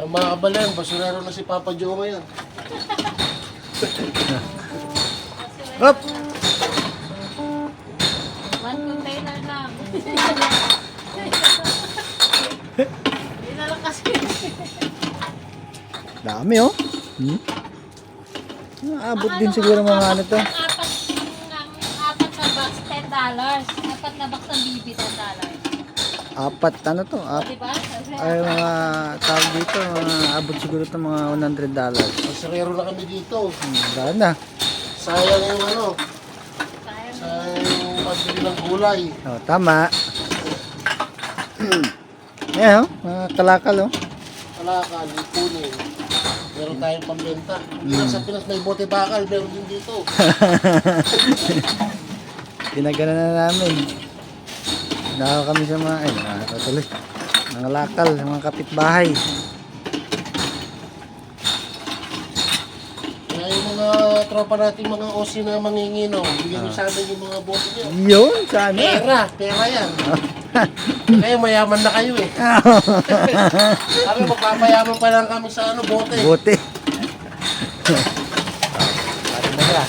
Ang mga kabalan, basurero na si Papa Joe ngayon. Hop! One container lang. Hindi na lang kasi. Dami oh. Abot din siguro mga ano to. Apat na box, $10. Apat na box ng BB, $10. Apat ano to? Diba? Ay mga tawag dito, mga abot siguro to mga $100. Basurero na kami dito. Dahil na. Sayang yung ano, Sayang. sayang yung pagbili ng gulay. Oh, tama. Ayan oh, mga kalakal oh. Kalakal, ipunin. Meron tayong pambenta. Hindi lang sa Pinas may bote bakal, meron din dito. Ginagana na namin. Nakaw kami sa mga, ay nakakatuloy. Mga lakal, mga kapitbahay. Kaya yung mga tropa nating mga OC na manginginom, bigyan nyo sa amin yung mga bote nyo. Yun, sana. Pera yan. Kayo mayaman na kayo eh. Kami magpapayaman pa lang kami sa ano, bote. Bote. Pati na siya.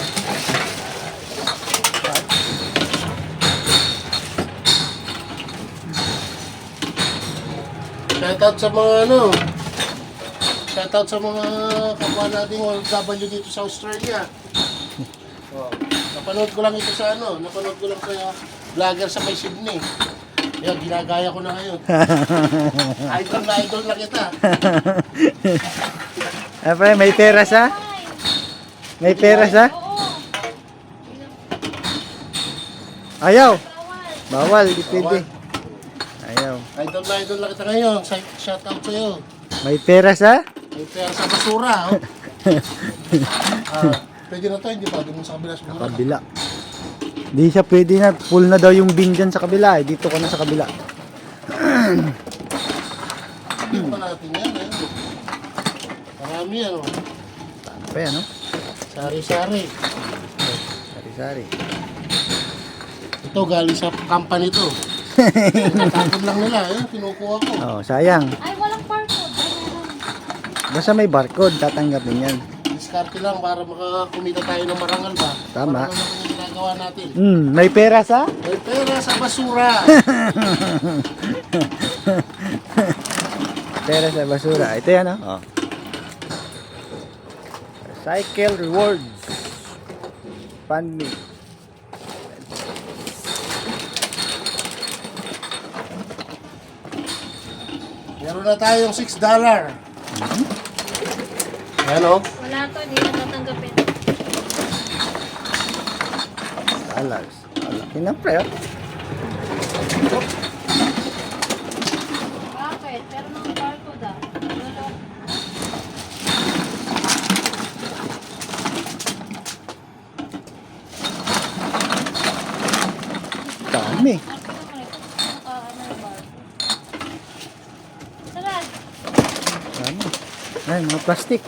Shoutout sa mga ano, shoutout sa mga kapwa nating OFW dito sa Australia. Oh, napanood ko lang ito sa ano, napanood ko lang sa vlogger sa may Sydney. Yan, ginagaya ko na ngayon. Idol na kita. Ah, pre, may pera sa? May pera sa? Oo. Ayaw. Bawal. Bawal, di pwede. Ayaw. Idol na kita ngayon. Shoutout sa'yo. May pera sa? May pera sa basura. Oh. Pwede na to, hindi pa? Doon sa kabila siguro. Kabila. Di siya pwede na. Full na daw yung bin dyan sa kabila. Eh. Dito ko na sa kabila. Hindi pa natin yan. Eh. Marami yan. Oh. Paano pa yan, no? Sari-sari. Sari-sari. Ito, galing sa company to. Natapon lang nila. Eh. Kinukuha ko. Oh, sayang. Ay, walang barcode. Ay, meron. Basta may barcode, tatanggapin yan. Diskarte lang para makakumita tayo ng marangal ba? Tama. Para naman yung ginagawa natin. May pera sa? May pera sa basura. Pera sa basura. Ito yan, no? Oh. Cycle rewards. Fund me. Meron na tayong $6. Ayan o. Wala to, hindi na tatanggapin. Dollars. Malaki na, pre. Oh. Bakit? Pero mga barcode ah. Wala. Dami. Sarad. Dami. Ay, mga plastic.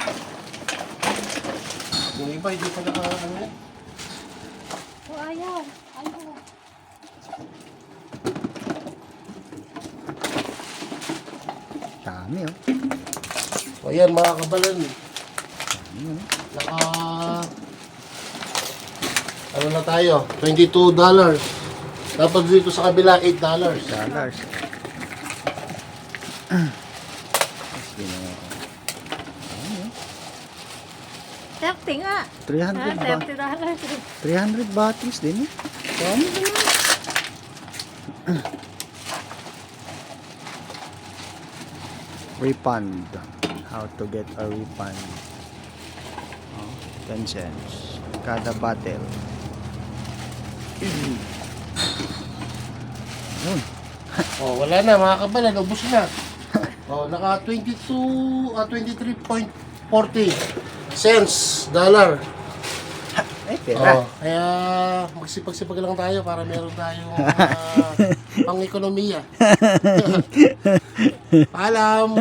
Yung iba hindi pa naka ano yan. Oh, ayaw. Ayaw. Dami, oh. O yan mga kabalan. Dami, oh. Naka... Ano na tayo? $22. Tapos dito sa kabila, $8. Dollars. Sige na. 30 nga. 300 ba? $30. 300 batteries din, eh. Dami din, eh. Refund. How to get a refund. Oh, 10 cents. Kada bottle. Yun. O wala na mga kabalan, ubos na. O naka 23.40 cents dollar. Ay, pera. O, kaya magsipag-sipag lang tayo para meron tayong pang-ekonomiya. Paalam!